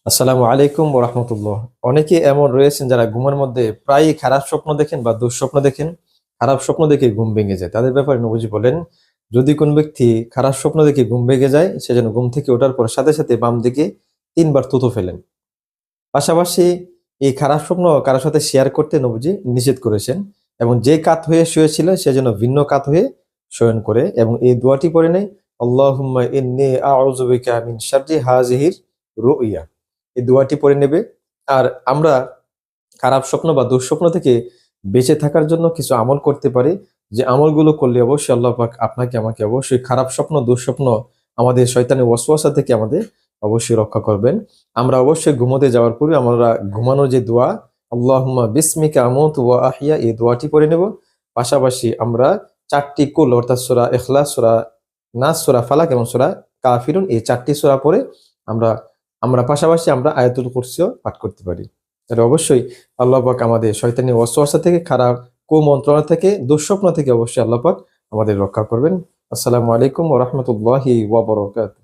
আসসালামু আলাইকুম ওয়া রাহমাতুল্লাহ। অনেকে এমন রয়েছেন যারা ঘুমের মধ্যে প্রায়ই খারাপ স্বপ্ন দেখেন বা দুঃস্বপ্ন দেখেন। খারাপ স্বপ্ন দেখে ঘুম ভেঙে যায়। তাদের ব্যাপারে নবীজি বলেন, যদি কোন ব্যক্তি খারাপ স্বপ্ন দেখে ঘুম ভেঙে যায়, সে যেন ঘুম থেকে ওঠার পর সাথে সাথে বাম দিকে ৩ বার থুথু ফেলেন। পাশাপাশি এই খারাপ স্বপ্ন কারোর সাথে শেয়ার করতে নবীজি নিষেধ করেছেন, এবং যে কাত হয়ে শুয়েছিল সে যেন ভিন্ন কাত হয়ে শয়ন করে এবং এই দোয়াটি পড়ে নেয়, আল্লাহুম্মা ইন্নী আউযু বিকা মিন শাররি হাযিহির রুইয়া। এই দোয়াটি পড়ে নেবে। আর আমরা খারাপ স্বপ্ন বা দুঃস্বপ্ন থেকে বেঁচে থাকার জন্য কিছু আমল করতে পারি, যে আমলগুলো করলে অবশ্যই আল্লাহ পাক আপনাকে আমাকে অবশ্যই খারাপ স্বপ্ন দুঃস্বপ্ন আমাদের শয়তানের ওয়াসওয়াসা থেকে আমাদের অবশ্যই রক্ষা করবেন। আমরা অবশ্যই ঘুমোতে যাওয়ার পূর্বে আমরা ঘুমানোর যে দোয়া, আল্লাহুম্মা বিসমিকা আমুতু ওয়া আহইয়া, এই দোয়াটি পড়ে নেব। পাশাপাশি আমরা ৪টি কুল অর্থাৎ সূরা ইখলাস, সূরা নাস, সূরা ফালাক এবং সূরা কাফিরুন, এই ৪টি সূরা পড়ে আমরা আমরা পাশাপাশি আমরা আয়াতুল কুরসিও পাঠ করতে পারি। তাহলে অবশ্যই আল্লাহ পাক আমাদের শয়তানি ওয়াসওয়াসা থেকে, খারাপ কুমন্ত্রণা থেকে, দুঃস্বপ্ন থেকে অবশ্যই আল্লাহ পাক আমাদের রক্ষা করবেন। আসসালামু আলাইকুম ওয়া রাহমাতুল্লাহি ওয়া বারাকাতুহু।